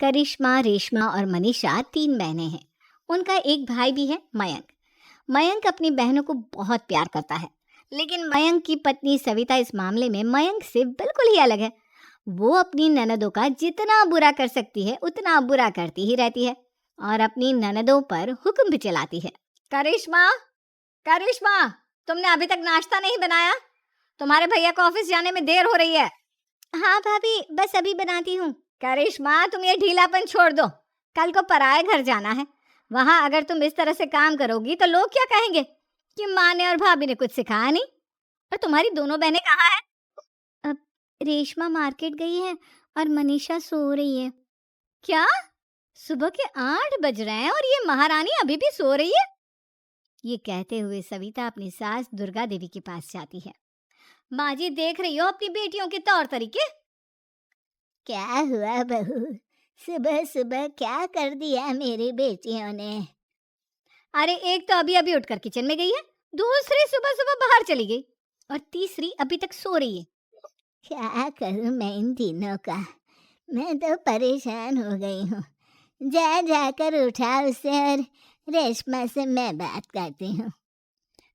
करिश्मा, रेशमा और मनीषा 3 बहनें हैं। उनका एक भाई भी है, मयंक। मयंक अपनी बहनों को बहुत प्यार करता है, लेकिन मयंक की पत्नी सविता इस मामले में मयंक से बिल्कुल ही अलग है। वो अपनी ननदों का जितना बुरा कर सकती है उतना बुरा करती ही रहती है और अपनी ननदों पर हुक्म भी चलाती है। करिश्मा, करिश्मा, तुमने अभी तक नाश्ता नहीं बनाया? तुम्हारे भैया को ऑफिस जाने में देर हो रही है। हाँ भाभी, बस अभी बनाती हूँ। करिश्मा, तुम ये ढीलापन छोड़ दो। कल को पराए घर जाना है। वहां अगर तुम इस तरह से काम करोगी तो लोग क्या कहेंगे कि माँ ने और भाभी ने कुछ सिखाया नहीं। और तुम्हारी दोनों बहनें कहाँ हैं? अब रेशमा मार्केट गई है और मनीषा सो रही है। क्या? सुबह के 8 बज रहे हैं और ये महारानी अभी भी सो रही है? ये कहते हुए सविता अपनी सास दुर्गा देवी के पास जाती है। माँ जी, देख रही हो अपनी बेटियों के तौर तरीके? क्या हुआ बहू, सुबह सुबह क्या कर दिया मेरी बेटियों ने? अरे एक तो अभी अभी उठकर किचन में गई है, दूसरी सुबह सुबह बाहर चली गई और तीसरी अभी तक सो रही है। क्या करूं मैं इन तीनों का, मैं तो परेशान हो गई हूँ। जा जाकर उठा उसे और रेशमा से मैं बात करती हूँ।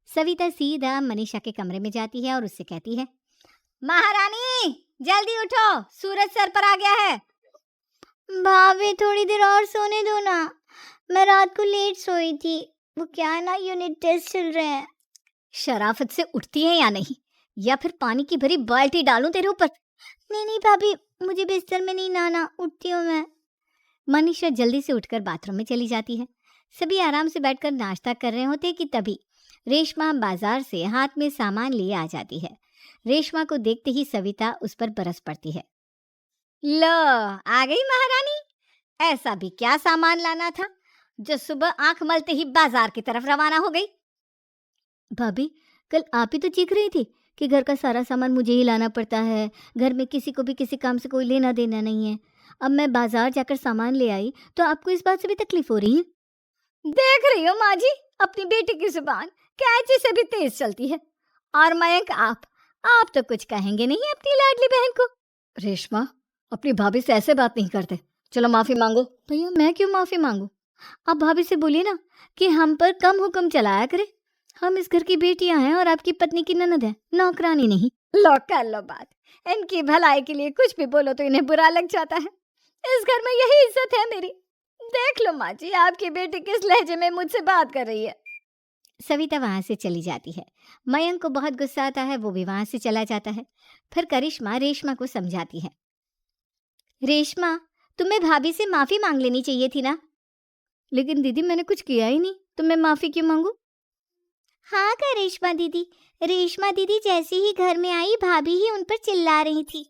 सविता सीधा मनीषा के कमरे में जाती है और उससे कहती है, महारानी जल्दी उठो, सूरज सर पर आ गया है। भाभी थोड़ी देर और सोने दो ना, मैं रात को लेट सोई थी। वो क्या है ना, यूनिट टेस्ट चल रहे हैं। शराफत से उठती है या नहीं, या फिर पानी की भरी बाल्टी डालूं तेरे ऊपर? नहीं नहीं भाभी, मुझे बिस्तर में नहीं नहाना, उठती हूँ मैं। मनीषा जल्दी से उठकर बाथरूम में चली जाती है। सभी आराम से बैठकर नाश्ता कर रहे होते कि तभी रेशमा बाजार से हाथ में सामान लिए आ जाती है। रेशमा को देखते ही सविता उस पर बरस पड़ती है। लो, आ गई महारानी। ऐसा भी क्या सामान लाना था जो सुबह आंख मलते ही बाजार की तरफ रवाना हो गई? भाभी, कल आप ही तो चीख रही थी कि घर का सारा सामान मुझे ही लाना पड़ता है, घर में किसी को भी किसी काम से कोई लेना देना नहीं है। अब मैं बाजार जाकर सामान ले आई तो आपको इस बात से भी तकलीफ हो रही है? देख रही हो माँ जी, अपनी बेटी की जुबान कैंची से भी तेज चलती है। और मयंक, आप तो कुछ कहेंगे नहीं अपनी लाडली बहन को? रेशमा, अपनी भाभी से ऐसे बात नहीं करते। चलो माफी मांगो। भैया, मैं क्यों माफी मांगू? आप भाभी से बोलिए ना कि हम पर कम हुक्म चलाया करे। हम इस घर की बेटियां हैं और आपकी पत्नी की ननद है, नौकरानी नहीं। लो कर लो बात। इनकी भलाई के लिए कुछ भी बोलो तो इन्हें बुरा लग जाता है। इस घर में यही इज्जत है मेरी। देख लो माँ जी, आपकी बेटी किस लहजे में मुझसे बात कर रही है। सविता वहां से चली जाती है। मयंक को बहुत गुस्सा आता है, वो भी वहां से चला जाता है। फिर करिश्मा रेशमा को समझाती है। रेशमा, तुम्हें भाभी से माफी मांग लेनी चाहिए थी ना। लेकिन दीदी, मैंने कुछ किया ही नहीं, तो मैं माफी क्यों मांगू? हाँ करिश्मा दीदी, रेशमा दीदी जैसे ही घर में आई भाभी ही उन पर चिल्ला रही थी।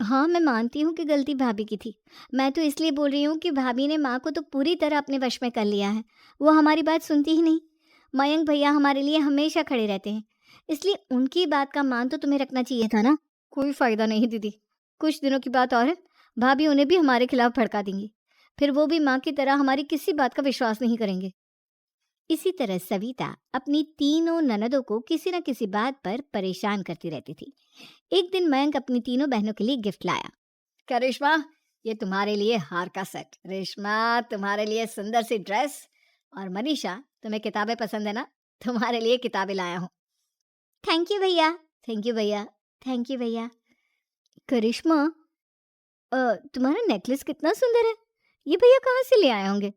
हाँ, मैं मानती हूँ कि गलती भाभी की थी। मैं तो इसलिए बोल रही हूँ कि भाभी ने माँ को तो पूरी तरह अपने वश में कर लिया है। वो हमारी बात सुनती ही नहीं। मयंक भैया हमारे लिए हमेशा खड़े रहते हैं, इसलिए उनकी बात का मान तो तुम्हें रखना चाहिए था ना। कोई फायदा नहीं दीदी, कुछ दिनों की बात और है, भाभी उन्हें भी हमारे खिलाफ भड़का देंगी। फिर वो भी माँ की तरह हमारी किसी बात का विश्वास नहीं करेंगे। इसी तरह सविता अपनी तीनों ननदों को किसी न किसी बात पर परेशान करती रहती थी। एक दिन मयंक अपनी तीनों बहनों के लिए गिफ्ट लाया। क्या रेशमा, ये तुम्हारे लिए हार का सेट। रेशमा, तुम्हारे लिए सुंदर सी ड्रेस। और मनीषा, तुम्हें किताबें पसंद है ना, तुम्हारे लिए किताबें लाया हूँ। थैंक यू भैया, थैंक यू भैया, थैंक यू भैया। करिश्मा, तुम्हारा नेकलेस कितना सुंदर है, ये भैया कहाँ से ले आए होंगे?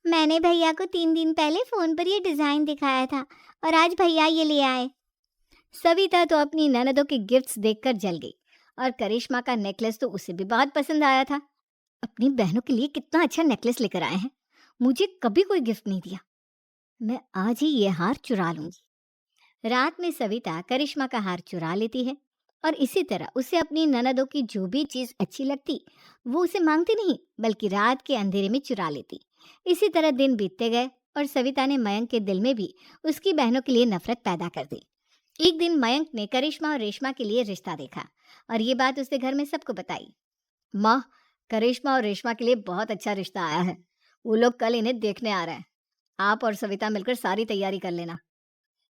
मैंने भैया को 3 दिन पहले फोन पर ये डिजाइन दिखाया था और आज भैया ये ले आए। सविता तो अपनी ननदों के गिफ्ट्स देखकर जल गई और करिश्मा का नेकलेस तो उसे भी बहुत पसंद आया था। अपनी बहनों के लिए कितना अच्छा नेकलेस लेकर आए हैं, मुझे कभी कोई गिफ्ट नहीं दिया। मैं आज ही ये हार चुरा लूंगी। रात में सविता करिश्मा का हार चुरा लेती है और इसी तरह उसे अपनी ननदों की जो भी चीज अच्छी लगती वो उसे मांगती नहीं, बल्कि रात के अंधेरे में चुरा लेती। इसी तरह दिन बीतते गए और सविता ने मयंक के दिल में भी उसकी बहनों के लिए नफरत पैदा कर दी। एक दिन मयंक ने करिश्मा और रेशमा के लिए रिश्ता देखा और ये बात उसने घर में सबको बताई। माँ, करिश्मा और रेशमा के लिए बहुत अच्छा रिश्ता आया है, वो लोग कल इन्हें देखने आ रहे हैं। आप और सविता मिलकर सारी तैयारी कर लेना।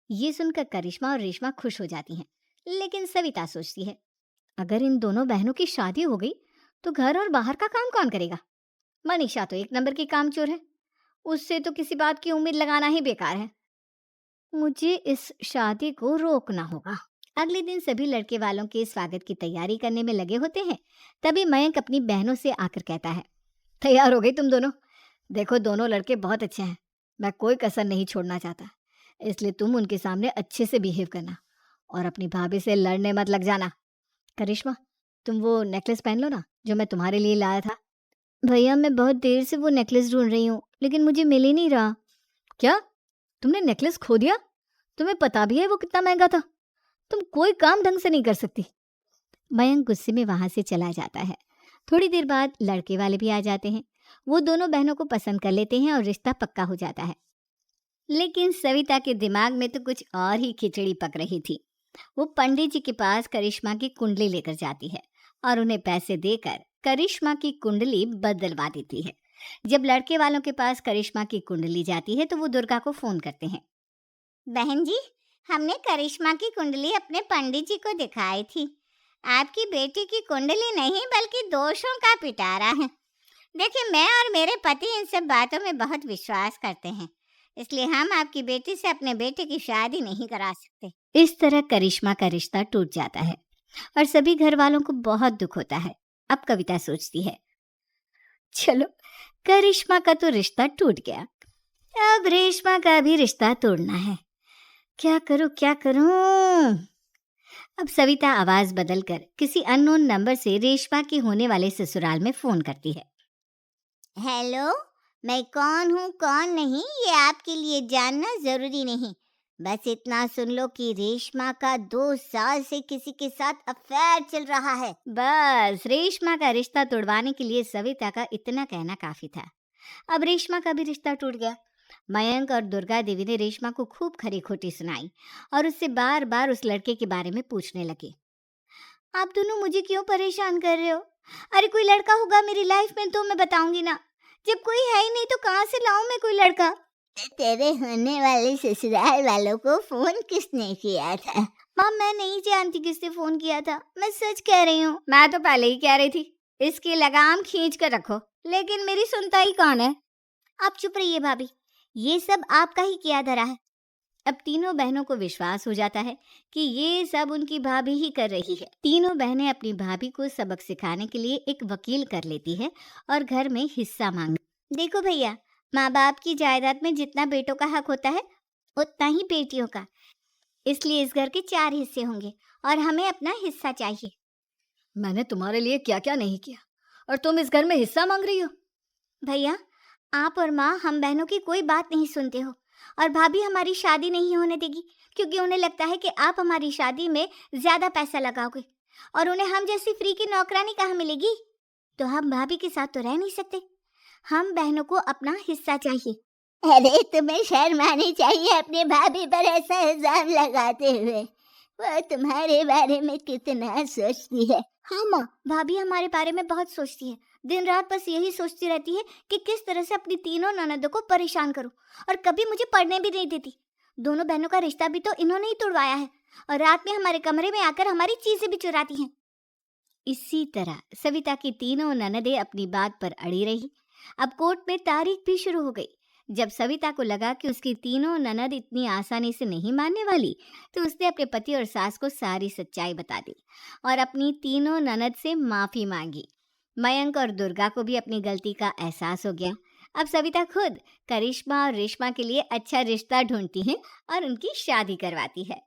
ये सुनकर करिश्मा और रेशमा खुश हो जाती हैं, लेकिन सविता सोचती है, अगर इन दोनों बहनों की शादी हो गई तो घर और बाहर का काम कौन करेगा? मनीषा तो एक नंबर की कामचोर है, उससे तो किसी बात की उम्मीद लगाना ही बेकार है। मुझे इस शादी को रोकना होगा। अगले दिन सभी लड़के वालों के स्वागत की तैयारी करने में लगे होते हैं। तभी मयंक अपनी बहनों से आकर कहता है, तैयार हो गई तुम दोनों? देखो दोनों लड़के बहुत अच्छे हैं, मैं कोई कसर नहीं छोड़ना चाहता, इसलिए तुम उनके सामने अच्छे से बिहेव करना और अपनी भाभी से लड़ने मत लग जाना। करिश्मा, तुम वो नेकलेस पहन लो ना जो मैं तुम्हारे लिए लाया था। भैया मैं बहुत देर से वो नेकलेस ढूंढ रही हूँ, लेकिन मुझे मिल ही नहीं रहा। क्या, तुमने नेकलेस खो दिया? तुम्हें पता भी है वो कितना महंगा था? तुम कोई काम ढंग से नहीं कर सकती। मयंक गुस्से में वहां से चला जाता है। थोड़ी देर बाद लड़के वाले भी आ जाते हैं। वो दोनों बहनों को पसंद कर लेते हैं और रिश्ता पक्का हो जाता है। लेकिन सविता के दिमाग में तो कुछ और ही खिचड़ी पक रही थी। वो पंडित जी के पास करिश्मा की कुंडली लेकर जाती है और उन्हें पैसे देकर करिश्मा की कुंडली बदलवा देती है। जब लड़के वालों के पास करिश्मा की कुंडली जाती है तो वो दुर्गा को फोन करते हैं। बहन जी, हमने करिश्मा की कुंडली अपने पंडित जी को दिखाई थी। आपकी बेटी की कुंडली नहीं बल्कि दोषों का पिटारा है। देखिए, मैं और मेरे पति इन सब बातों में बहुत विश्वास करते हैं, इसलिए हम आपकी बेटी से अपने बेटे की शादी नहीं करा सकते। इस तरह करिश्मा का रिश्ता टूट जाता है और सभी घर वालों को बहुत दुख होता है। अब कविता सोचती है, चलो करिश्मा का तो रिश्ता टूट गया, अब रेशमा का भी रिश्ता तोड़ना है। क्या करूं क्या करूं? अब सविता आवाज बदलकर किसी अननोन नंबर से रेशमा के होने वाले ससुराल में फोन करती है। हेलो, मैं कौन हूँ कौन नहीं ये आपके लिए जानना जरूरी नहीं, बस इतना सुन लो कि रेशमा का 2 साल से किसी के साथ अफेयर चल रहा है। बस रेशमा का रिश्ता तोड़वाने के लिए सविता का इतना कहना काफी था। अब रेशमा का भी रिश्ता टूट गया। मयंक और दुर्गा देवी ने रेशमा को खूब खरी खोटी सुनाई और उससे बार बार उस लड़के के बारे में पूछने लगे। आप दोनों मुझे क्यों परेशान कर रहे हो? अरे कोई लड़का होगा मेरी लाइफ में तो मैं बताऊंगी ना, जब कोई है ही नहीं तो कहाँ से लाऊं मैं कोई लड़का? तेरे होने वाले ससुराल वालों को फोन किसने किया था? माँ, मैं नहीं जानती किसने फोन किया था, मैं सच कह रही हूँ। मैं तो पहले ही कह रही थी इसकी लगाम खींच कर रखो, लेकिन मेरी सुनता ही कौन है। आप चुप रहिए भाभी, ये सब आपका ही किया धरा है। अब तीनों बहनों को विश्वास हो जाता है कि ये सब उनकी भाभी ही कर रही है। तीनों बहनें अपनी भाभी को सबक सिखाने के लिए एक वकील कर लेती है और घर में हिस्सा मांग। देखो भैया, माँ बाप की जायदाद में जितना बेटों का हक होता है उतना ही बेटियों का, इसलिए इस घर के 4 हिस्से होंगे और हमें अपना हिस्सा चाहिए। मैंने तुम्हारे लिए क्या क्या नहीं किया और तुम इस घर में हिस्सा मांग रही हो? भैया, आप और माँ हम बहनों की कोई बात नहीं सुनते हो और भाभी हमारी शादी नहीं होने देगी क्योंकि उन्हें लगता है कि आप हमारी शादी में ज्यादा पैसा लगाओगे और उन्हें हम जैसी फ्री की नौकरानी कहाँ मिलेगी। तो हम भाभी के साथ तो रह नहीं सकते, हम बहनों को अपना हिस्सा चाहिए। अरे तुम्हें शर्म आनी चाहिए अपनी भाभी पर ऐसा इल्जाम लगाते हुए, वो तुम्हारे बारे में कितना सोचती है। हाँ माँ, भाभी हमारे बारे में बहुत सोचती है, दिन रात बस यही सोचती रहती है कि किस तरह से अपनी तीनों ननदों को परेशान करूं और कभी मुझे पढ़ने भी नहीं देती। दोनों बहनों का रिश्ता भी तो इन्होंने ही तोड़वाया है और रात में हमारे कमरे में आकर हमारी चीजें भी चुराती हैं। इसी तरह सविता की तीनों ननदें अपनी बात पर अड़ी रही। अब कोर्ट में तारीख भी शुरू हो गई। जब सविता को लगा कि उसकी तीनों ननद इतनी आसानी से नहीं मानने वाली, तो उसने अपने पति और सास को सारी सच्चाई बता दी और अपनी तीनों ननद से माफी मांगी। मयंक और दुर्गा को भी अपनी गलती का एहसास हो गया। अब सविता खुद करिश्मा और रेशमा के लिए अच्छा रिश्ता ढूंढती है और उनकी शादी करवाती है।